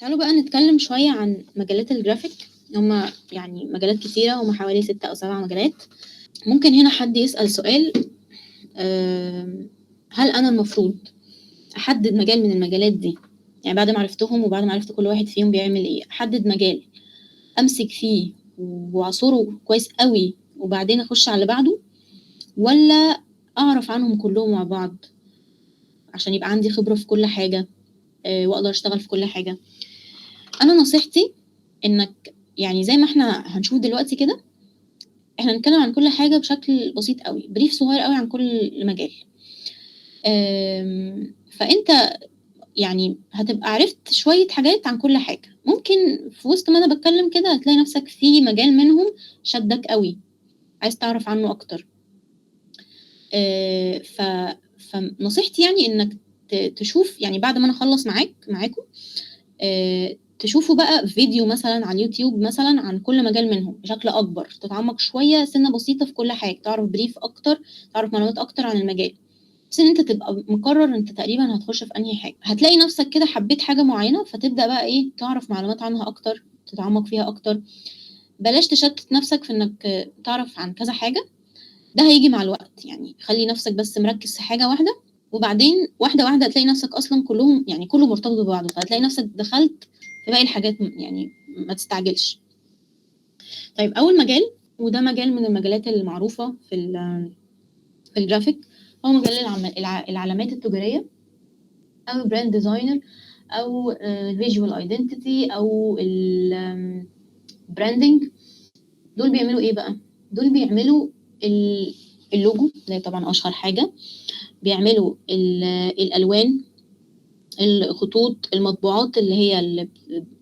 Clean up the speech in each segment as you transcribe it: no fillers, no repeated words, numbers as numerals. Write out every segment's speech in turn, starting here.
تعالوا بقى نتكلم شوية عن مجالات الجرافيك. هما يعني مجالات كتيرة، هما حوالي 6 أو 7 مجالات. ممكن هنا حد يسأل سؤال، هل أنا المفروض أحدد مجال من المجالات دي؟ يعني بعد ما عرفتهم وبعد ما عرفت كل واحد فيهم بيعمل إيه، أحدد مجال أمسك فيه وأعصره كويس قوي وبعدين أخش على اللي بعده، ولا أعرف عنهم كلهم مع بعض عشان يبقى عندي خبرة في كل حاجة وأقدر أشتغل في كل حاجة؟ أنا نصيحتي إنك يعني زي ما إحنا هنشوف دلوقتي كده، إحنا هنتكلم عن كل حاجة بشكل بسيط قوي، بريف صغير قوي عن كل مجال. فأنت يعني هتبقى عرفت شوية حاجات عن كل حاجة. ممكن في وسط ما أنا بتكلم كده هتلاقي نفسك في مجال منهم شدك قوي، عايز تعرف عنه أكتر. فنصيحتي يعني إنك تشوف، يعني بعد ما أنا أخلص معاكم تشوفوا بقى فيديو مثلا على اليوتيوب مثلا عن كل مجال منهم بشكل أكبر، تتعمق شوية سنة بسيطة في كل حاجة، تعرف بريف أكتر، تعرف معلومات أكتر عن المجال، بس إن أنت تبقى مقرر أنت تقريبا هتخش في أنهي حاجة. هتلاقي نفسك كده حبيت حاجة معينة، فتبدأ بقى إيه، تعرف معلومات عنها أكتر، تتعمق فيها أكتر. بلاش تشتت نفسك في إنك تعرف عن كذا حاجة، ده هيجي مع الوقت. يعني خلي نفسك بس مركز في حاجة واحدة، وبعدين واحدة واحدة هتلاقي نفسك أصلا كلهم يعني كله مرتبط ببعضه، فهتلاقي نفسك دخلت في باقي الحاجات. يعني ما تستعجلش. طيب أول مجال، وده مجال من المجالات المعروفة في الجرافيك، هو مجال العلامات التجارية أو براند ديزاينر أو فيجوال ايدنتيتي أو البراندنج. دول بيعملوا إيه بقى؟ دول بيعملوا اللوجو، ده طبعا أشهر حاجة. بيعملوا الألوان، الخطوط، المطبوعات اللي هي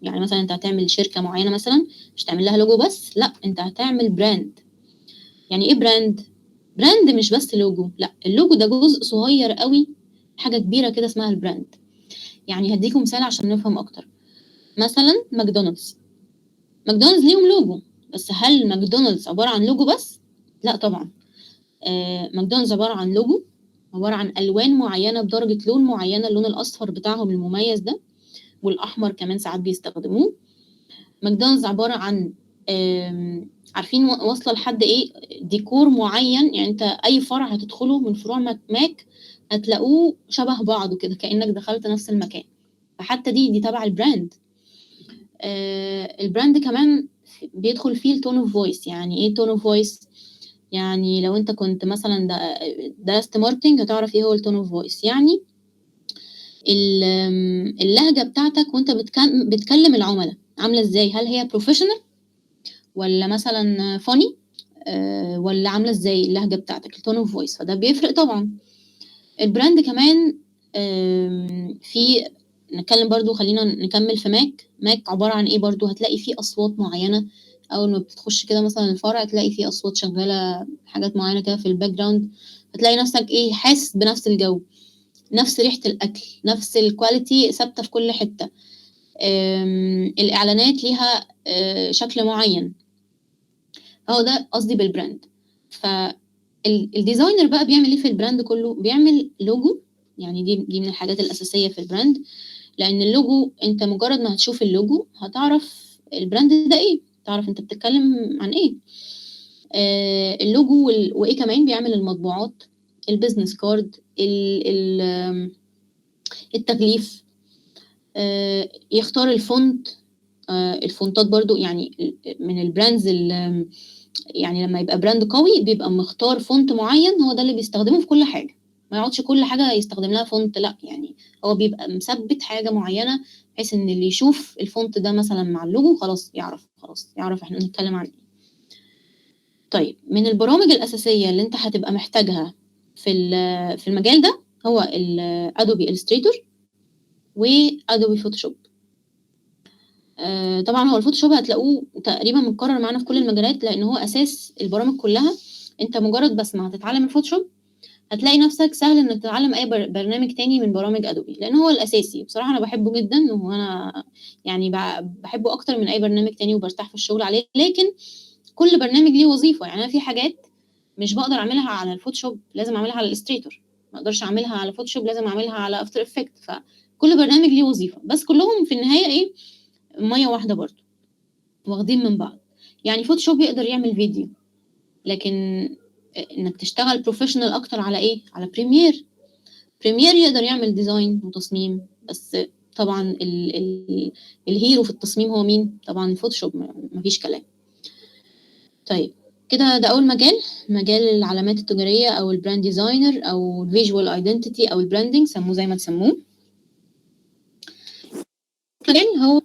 يعني مثلا انت هتعمل شركة معينة مثلا، مش تعمل لها لوجو بس، لا انت هتعمل براند. يعني ايه براند؟ براند مش بس لوجو، لا اللوجو ده جزء صغير قوي، حاجة كبيرة كده اسمها البراند. يعني هديكم مثال عشان نفهم اكتر. مثلا ماكدونالدز ليهم لوجو، بس هل ماكدونالدز عبارة عن لوجو بس؟ لا طبعا. ماكدونالدز عبارة عن لوجو، عبارة عن ألوان معينة بدرجة لون معينة، اللون الأصفر بتاعهم المميز ده، والأحمر كمان ساعات بيستخدموه. ماكدونالدز عبارة عن عارفين واصلة لحد إيه؟ ديكور معين. يعني أنت أي فرع هتدخله من فروع ماك هتلاقوه شبه بعضه كده، كأنك دخلت نفس المكان. فحتى دي تبع البراند. البراند كمان بيدخل فيه التون اوف فويس. يعني ايه تون اوف فويس؟ يعني لو انت كنت مثلا درست ماركتنج هتعرف ايه هو التون اوف فويس. يعني اللهجة بتاعتك وانت بتكلم العملاء عاملة ازاي، هل هي بروفيشنال ولا مثلا فاني ولا عاملة ازاي اللهجة بتاعتك، التون اوف فويس. فده بيفرق طبعا. البراند كمان في نتكلم برضو، خلينا نكمل في ماك عبارة عن ايه برضو. هتلاقي فيه أصوات معينة، أول ما بتخش كده مثلا الفرع هتلاقي فيه أصوات شغالة، حاجات معينة كده في الباك جراوند، هتلاقي نفسك ايه، حاسس بنفس الجو، نفس ريحة الأكل، نفس الكواليتي ثابتة في كل حتة. الإعلانات ليها شكل معين. هو ده قصدي بالبراند. فالديزاينر بقى بيعمل ايه في البراند كله؟ بيعمل لوجو. يعني دي من الحاجات الأساسية في البراند، لأن اللوجو انت مجرد ما هتشوف اللوجو هتعرف البراند ده ايه، تعرف انت بتتكلم عن ايه. اللوجو وايه كمان، بيعمل المطبوعات، البيزنس كارد، التغليف، يختار الفونت. الفونتات برضو يعني من البراندز يعني لما يبقى براند قوي بيبقى مختار فونت معين، هو ده اللي بيستخدمه في كل حاجة، ما يقعدش كل حاجة يستخدم لها فونت، لا يعني هو بيبقى مثبت حاجة معينة بحيث ان اللي يشوف الفونت ده مثلا مع اللوجو خلاص يعرف احنا بنتكلم عن ايه. طيب من البرامج الأساسية اللي انت هتبقى محتاجها في المجال ده هو الادوبي إلستريتور وادوبي فوتوشوب. طبعا هو الفوتوشوب هتلاقوه تقريبا متكرر معانا في كل المجالات، لان هو اساس البرامج كلها. انت مجرد بس ما هتتعلم الفوتوشوب هتلاقي نفسك سهل انك تتعلم اي برنامج تاني من برامج ادوبي، لان هو الاساسي. بصراحه انا بحبه جدا، وانا يعني بحبه اكتر من اي برنامج تاني وبرتاح في الشغل عليه. لكن كل برنامج ليه وظيفه. يعني انا في حاجات مش بقدر اعملها على الفوتوشوب، لازم اعملها على الإلستريتور. ما اقدرش اعملها على فوتوشوب، لازم اعملها على افتر افكت. كل برنامج ليه وظيفة، بس كلهم في النهاية إيه، مَيّة واحدة برضه، واخدين من بعض. يعني فوتوشوب يقدر يعمل فيديو، لكن إنك تشتغل professional أكتر على إيه، على بريمير. بريمير يقدر يعمل ديزاين وتصميم، بس طبعًا الهيرو في التصميم هو مين؟ طبعًا فوتوشوب، ما فيش كلام. طيب كده ده أول مجال، مجال العلامات التجارية أو الbrand designer أو visual identity أو الbranding، سموه زي ما تسموه. مجال هو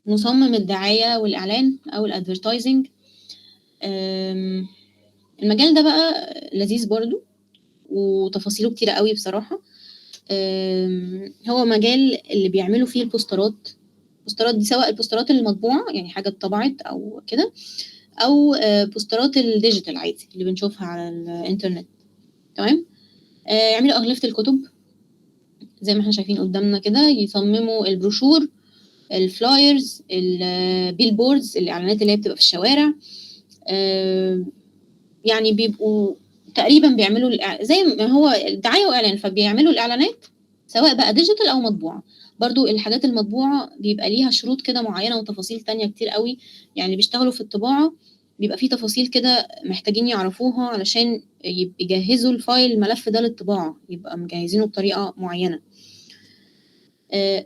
مصمم الدعاية والإعلان أو الadvertising. المجال ده بقى لذيذ برضه وتفاصيله كتيرة أوي بصراحة. هو مجال اللي بيعملوا فيه البوسترات. البوسترات دي سواء البوسترات المطبوعة يعني حاجة اتطبعت أو كده، أو بوسترات الديجيتال عادي اللي بنشوفها على الإنترنت. تمام. يعملوا أغلفة الكتب زي ما احنا شايفين قدامنا كده، يصمموا البروشور، الفلايرز، البيلبوردز، الإعلانات اللي هي بتبقى في الشوارع. يعني بيبقوا تقريبا بيعملوا زي ما هو دعاية وإعلان، فبيعملوا الإعلانات سواء بقى ديجيتال أو مطبوعة. برضو الحاجات المطبوعة بيبقى ليها شروط كده معينة وتفاصيل تانية كتير قوي. يعني بيشتغلوا في الطباعة بيبقى فيه تفاصيل كده محتاجين يعرفوها علشان يجهزوا الفايل الملف ده للطباعة، يبقى مجهزينه بطريقة معينة.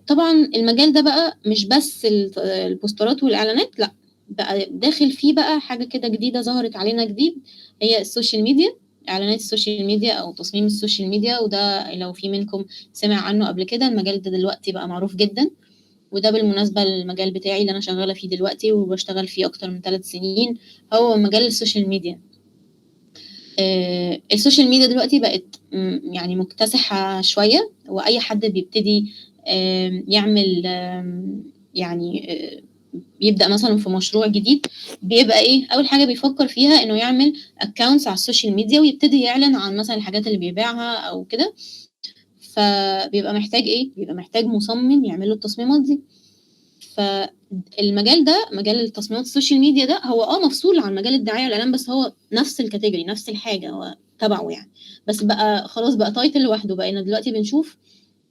طبعا المجال ده بقى مش بس البوسترات والإعلانات، لأ بقى داخل فيه بقى حاجة كده جديدة ظهرت علينا جديد، هي السوشيال ميديا، إعلانات السوشيال ميديا أو تصميم السوشيال ميديا. وده لو في منكم سمع عنه قبل كده، المجال ده دلوقتي بقى معروف جدا. وده بالمناسبة المجال بتاعي اللي أنا شغالة فيه دلوقتي وبشتغل فيه أكتر من 3 سنين، هو مجال السوشيال ميديا. السوشيال ميديا دلوقتي بقت يعني مكتسحة شوية، وأي حد بيبتدي يعمل يعني يبدأ مثلا في مشروع جديد، بيبقى ايه اول حاجة بيفكر فيها انه يعمل اكونتس على السوشيال ميديا ويبتدي يعلن عن مثلا الحاجات اللي بيبيعها او كده. فبيبقى محتاج ايه، بيبقى محتاج مصمم يعمل له التصميمات دي. فالمجال ده، مجال التصميمات السوشيال ميديا ده، هو مفصول عن مجال الدعاية والاعلان، بس هو نفس الكاتيجوري، نفس الحاجة، هو تبعه يعني. بس بقى خلاص بقى تايتل لوحده، بقينا دلوقتي بنشوف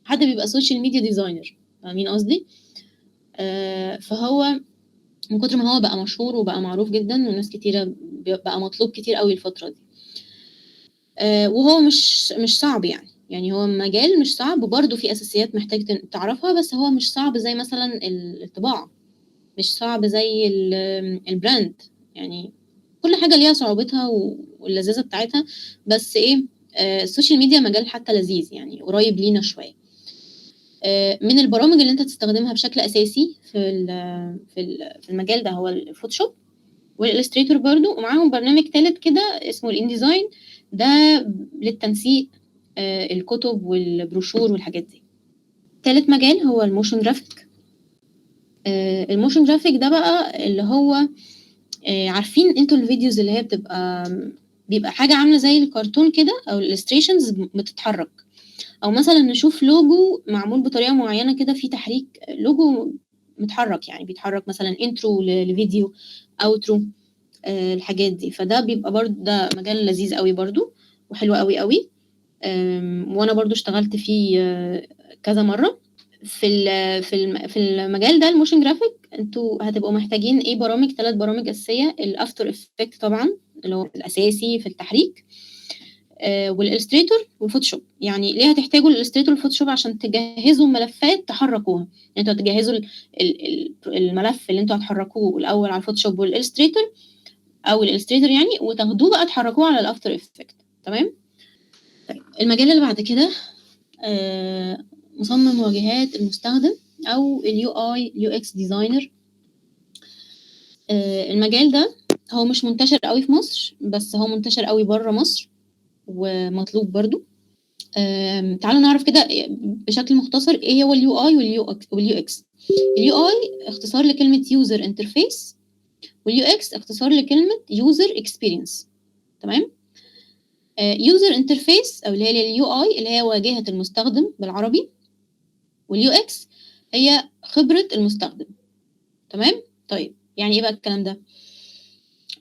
حد بيبقى سوشيال ميديا ديزاينر، فاهمين قصدي؟ فهو من كتر ما هو بقى مشهور وبقى معروف جدا والناس كتيرة بقى مطلوب كتير قوي الفترة دي. وهو مش صعب يعني هو مجال مش صعب، وبرضه في أساسيات محتاج تعرفها، بس هو مش صعب زي مثلا الطباعة، مش صعب زي البراند. يعني كل حاجة ليها صعوبتها واللذاذة بتاعتها، بس ايه، السوشيال ميديا مجال حتى لذيذ يعني، قريب لينا شوية. من البرامج اللي انت تستخدمها بشكل اساسي في المجال ده هو الفوتوشوب والإلستريتور برضو، ومعاهم برنامج ثالث كده اسمه الإنديزاين، ده للتنسيق الكتب والبروشور والحاجات دي. ثالث مجال هو الموشن جرافيك. الموشن جرافيك ده بقى اللي هو عارفين انتوا الفيديوز اللي هي بيبقى حاجة عاملة زي الكرتون كده أو الإلستريشنز بتتحرك، أو مثلا نشوف لوجو معمول بطريقة معينة كده، في تحريك لوجو متحرك، يعني بيتحرك مثلا انترو لفيديو، اوترو، الحاجات دي. فده بيبقى برضه ده مجال لذيذ قوي برضه وحلو قوي قوي. وانا برضه اشتغلت فيه كذا مرة. في المجال ده الموشن جرافيك انتوا هتبقوا محتاجين ايه، برامج، 3 برامج اساسيه، الافتر افكت طبعا اللي هو الاساسي في التحريك، والإلستريتور والفوتوشوب. يعني ليه هتحتاجوا الإلستريتور والفوتوشوب؟ عشان تجهزوا ملفات تحركوها، يعني انتوا هتجهزوا الملف اللي انتوا هتحركوه الاول على الفوتوشوب والإلستريتور او الإلستريتور يعني، وتاخدوه بقى تحركوه على الافتر افكت. تمام. طيب المجال اللي بعد كده مصمم واجهات المستخدم او اليو اي يو اكس ديزاينر. المجال ده هو مش منتشر قوي في مصر، بس هو منتشر قوي بره مصر ومطلوب برضو. تعالوا نعرف كده بشكل مختصر ايه هو اليو اي واليو اكس. اليو اي اختصار لكلمه يوزر انترفيس، واليو اكس اختصار لكلمه يوزر اكسبيرينس. تمام. يوزر انترفيس او اللي هي اليو اي اللي هي واجهه المستخدم بالعربي، واليو اكس هي خبره المستخدم. تمام. طيب يعني ايه بقى الكلام ده؟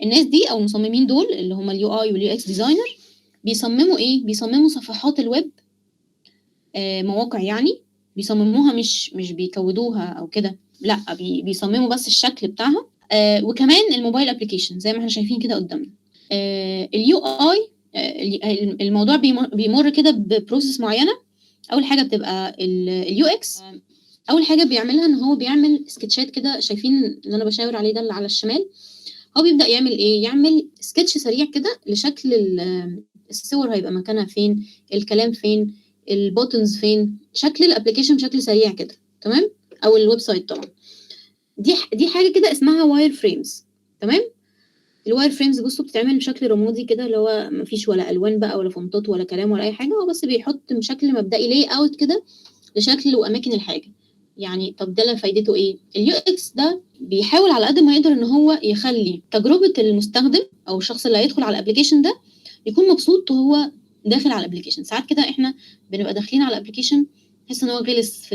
الناس دي او المصممين دول اللي هم اليو اي واليو اكس ديزاينر بيصمموا ايه؟ بيصمموا صفحات الويب، مواقع يعني، بيصمموها مش بيكودوها أو كده، لأ بيصمموا بس الشكل بتاعها. وكمان الموبايل أبلكيشن زي ما إحنا شايفين كده قدامنا. الUI الموضوع بيمر كده بprocess معينة. أول حاجة بتبقى الUX. أول حاجة بيعملها إن هو بيعمل سكتشات كده، شايفين اللي أنا باشاور عليه ده اللي على الشمال، هو بيبدأ يعمل إيه؟ يعمل sketch سريع كده لشكل الصور هيبقى مكانها فين، الكلام فين، الbuttons فين، شكل الapplication بشكل سريع كده، تمام؟ أو الwebsite طبعًا. دي حاجة كده اسمها wireframes، تمام؟ الwireframes بُصّوا بتتعمل بشكل رمادي كده، اللي هو ما فيش ولا ألوان بقى ولا فونتات ولا كلام ولا أي حاجة، هو بس بيحط بشكل مبدئي layout كده لشكل وأماكن الحاجة. يعني طب ده فايدته إيه؟ الUX ده بيحاول على قد ما يقدر إن هو يخلّي تجربة المستخدم أو الشخص اللي هيدخل على الapplication ده يكون مبسوط وهو داخل على الapplication. ساعات كده إحنا بنبقى داخلين على الapplication نحس إن هو غِلِس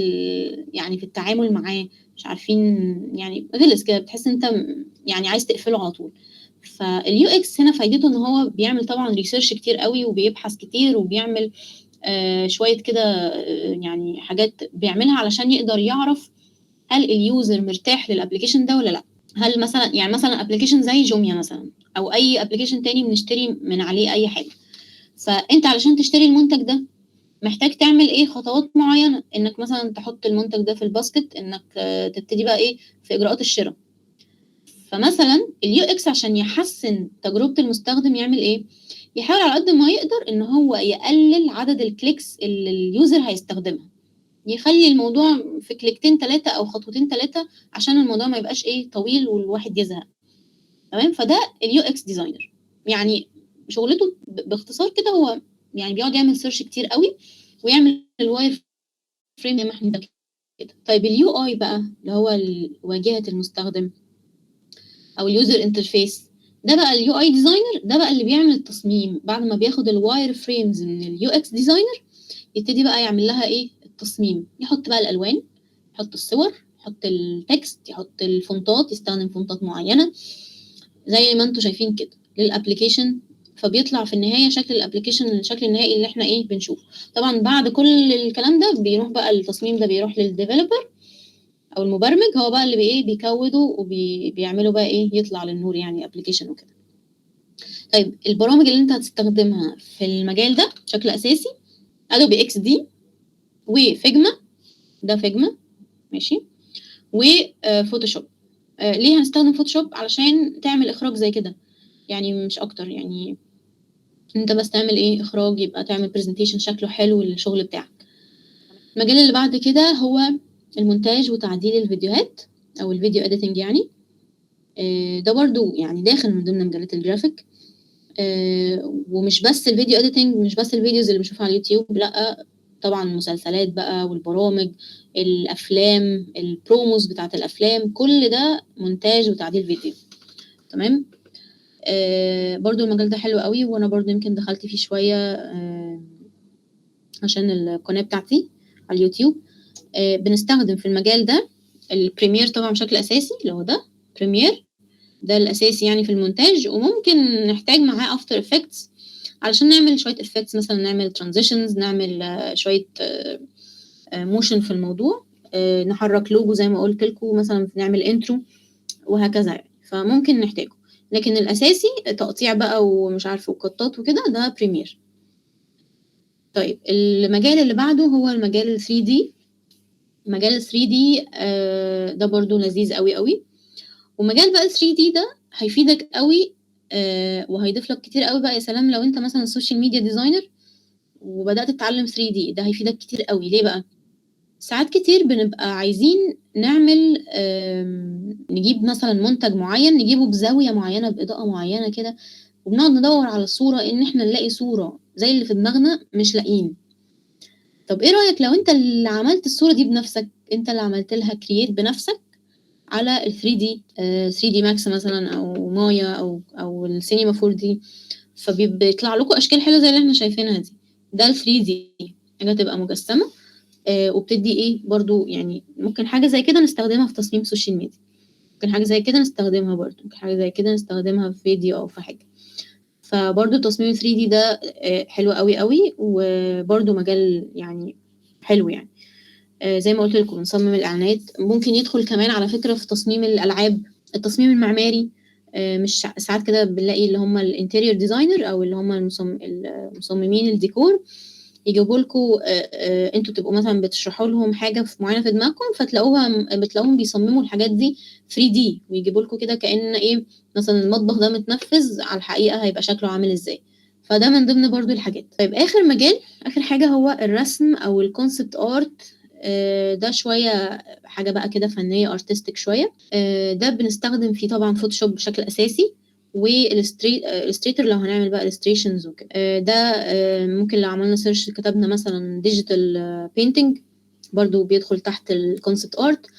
يعني في التعامل معاه، مش عارفين يعني غِلِس كده، بتحس إن أنت يعني عايز تقفله على طول. فالUX هنا فايدته إن هو بيعمل طبعًا research كتير أوي وبيبحث كتير وبيعمل شوية كده يعني حاجات بيعملها علشان يقدر يعرف هل اليوزر مرتاح للapplication ده والّا لأ. هل مثلًا يعني مثلًا application زي جوميا مثلًا أو أي application تاني بنشتري من عليه أي حاجة، فأنت علشان تشتري المنتج ده محتاج تعمل إيه، خطوات معيّنة، إنك مثلًا تحط المنتج ده في الbasket، إنك تبتدي بقى إيه، في إجراءات الشرا. فمثلًا الUX عشان يحسّن تجربة المستخدم يعمل إيه، يحاول على قد ما يقدر إن هو يقلل عدد الclicks اللي اليوزر هيستخدمها، يخلّي الموضوع في كليكتين 3 أو خطوتين 3 عشان الموضوع ما يبقاش إيه، طويل والواحد يزهق، تمام؟ فده الUX designer. يعني شغلته باختصار كده هو يعني بيقعد يعمل search كتير أوي ويعمل الwire frame زي ما إحنا كده. طيب الUI بقى اللي هو واجهة المستخدم أو الuser interface، ده بقى الUI designer، ده بقى اللي بيعمل التصميم. بعد ما بياخد الwire frames من الUX designer يبتدي بقى يعمل لها إيه، التصميم، يحط بقى الألوان، يحط الصور، يحط الtext، يحط الفونتات، يستخدم فونتات معيّنة زي ما أنتم شايفين كده للapplication. فبيطلع في النهاية شكل الapplication الشكل النهائي اللي إحنا إيه، بنشوفه. طبعًا بعد كل الكلام ده بيروح بقى التصميم ده بيروح للdeveloper أو المبرمج، هو بقى اللي إيه، بيكوّده بيعمله بقى إيه، يطلع للنور يعني application وكده. طيب البرامج اللي أنت هتستخدمها في المجال ده بشكل أساسي Adobe XD وFigma، ده Figma ماشي، وPhotoshop. ليه هنستخدم Photoshop؟ علشان تعمل إخراج زي كده، يعني مش أكتر، يعني أنت بس تعمل إيه، إخراج يبقى تعمل presentation شكله حلو للشغل بتاعك. المجال اللي بعد كده هو المونتاج وتعديل الفيديوهات أو الفيديو editing يعني. ده برضه يعني داخل من ضمن مجالات الجرافيك. ومش بس الفيديو editing، مش بس الفيديوز اللي بنشوفها على اليوتيوب، لأ طبعًا المسلسلات بقى والبرامج، الأفلام، الpromos بتاعة الأفلام، كل ده مونتاج وتعديل فيديو، تمام؟ برضه المجال ده حلو أوي وأنا برضه يمكن دخلت فيه شوية عشان القناة بتاعتي على اليوتيوب. بنستخدم في المجال ده الPremiere طبعًا بشكل أساسي، اللي هو ده Premiere، ده الأساسي يعني في المونتاج، وممكن نحتاج معاه After Effects علشان نعمل شوية effects، مثلًا نعمل transitions، نعمل شوية motion في الموضوع، نحرّك logo زي ما قُلت لكم، مثلًا نعمل intro وهكذا يعني، فممكن نحتاجه. لكن الأساسي تقطيع بقى ومش عارفة وكتات وكده، ده Premiere. طيب المجال اللي بعده هو المجال ال3D. مجال ال3D ده برضه لذيذ أوي، أوي. ومجال بقى ال3D ده هيفيدك أوي وهيضيف لك كتير أوي بقى، يا سلام لو أنت مثلًا social media designer وبدأت تتعلم 3D، ده هيفيدك كتير أوي. ليه بقى؟ ساعات كتير بنبقى عايزين نعمل نجيب مثلًا منتج معيّن نجيبه بزاوية معيّنة، بإضاءة معيّنة كده، وبنقعد ندوّر على الصورة إن إحنا نلاقي صورة زي اللي في دماغنا مش لاقيين. طب إيه رأيك لو أنت اللي عملت الصورة دي بنفسك، أنت اللي عملت لها create بنفسك على ال3D 3D Max مثلًا أو مايا أو السينما 4D، بيطلع لكم أشكال حلوة زي اللي إحنا شايفينها دي. ده ال3D، حاجة تبقى مجسمة وبتدّي إيه، برضه يعني ممكن حاجة زي كده نستخدمها في تصميم social media، ممكن حاجة زي كده نستخدمها برضه، ممكن حاجة زي كده نستخدمها في فيديو أو في حاجة. فبرضه تصميم ال3D ده حلو أوي، أوي، وبرضه مجال يعني حلو يعني. زي ما قُلت لكم نصمم الإعلانات، ممكن يدخل كمان على فكرة في تصميم الألعاب، التصميم المعماري، مش ساعات كده بنلاقي اللي هم الinterior designer أو اللي هم المصممين الديكور يجيبوا لكم أنتم تبقوا مثلًا بتشرحوا لهم حاجة معينة في دماغكم، بتلاقوهم بيصمموا الحاجات دي 3D ويجيبوا لكم كده كأن إيه، مثلًا المطبخ ده متنفّذ على الحقيقة هيبقى شكله عامل إزاي، فده من ضمن برضه الحاجات. طيب آخر حاجة هو الرسم أو الconcept art، ده شوية حاجة بقى كده فنية artistic شوية، ده بنستخدم فيه طبعًا Photoshop بشكل أساسي illustrator لو هنعمل بقى illustrations وكده. ده ممكن لو عملنا search كتبنا مثلًا digital painting برضه بيدخل تحت الconcept art.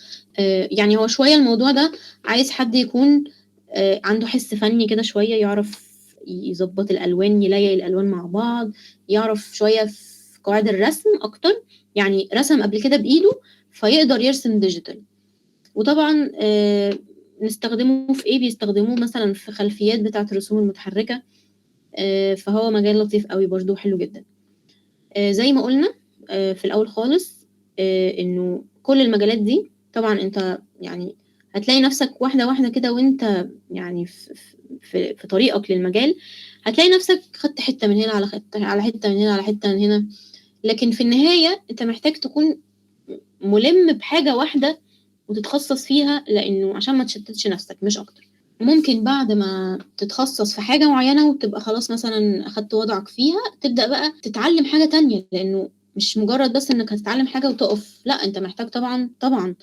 يعني هو شوية الموضوع ده عايز حد يكون عنده حِس فني كده شوية، يعرف يضبّط الألوان، يليّق الألوان مع بعض، يعرف شوية في قواعد الرسم أكتر، يعني رسم قبل كده بإيده فيقدر يرسم digital. وطبعًا نستخدمه في إيه، بيستخدموه مثلًا في خلفيات بتاعة الرسوم المتحركة، فهو مجال لطيف أوي برضه وحلو جدًا. زي ما قُلنا في الأول خالص، إنه كل المجالات دي طبعًا أنت يعني هتلاقي نَفْسك واحدة كده وأنت يعني في طريقك للمجال، هتلاقي نَفْسك خدت حتّة من هنا على حتّة من هنا، على حتّة من هنا، لكن في النهاية أنت محتاج تكون مُلِم بحاجة واحدة وتتخصص فيها، لإنه عشان ما تشتتش نفسك مش أكتر. ممكن بعد ما تتخصص في حاجة معينة وتبقى خلاص مثلًا أخدت وضعك فيها، تبدأ بقى تتعلم حاجة تانية، لإنه مش مجرد بس إنك هتتعلم حاجة وتقف، لأ أنت محتاج طبعًا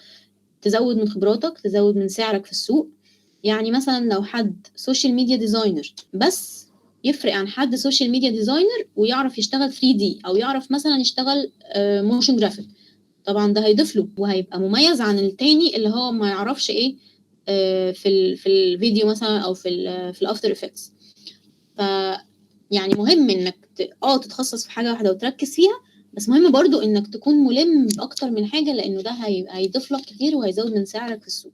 تزوّد من خبراتك، تزوّد من سعرك في السوق. يعني مثلًا لو حد social media designer بس يفرق عن حد social media designer ويعرف يشتغل 3D أو يعرف مثلًا يشتغل motion graphic. طبعًا ده هيضيف له وهيبقى مميز عن التاني اللي هو ما يعرفش إيه في الفيديو مثلًا أو في الafter effects. يعني مهم إنك تتخصص في حاجة واحدة وتركّز فيها، بس مهم برضه إنك تكون مُلِم بأكتر من حاجة، لإنه ده هيضيف لك كتير وهيزوّد من سعرك في السوق.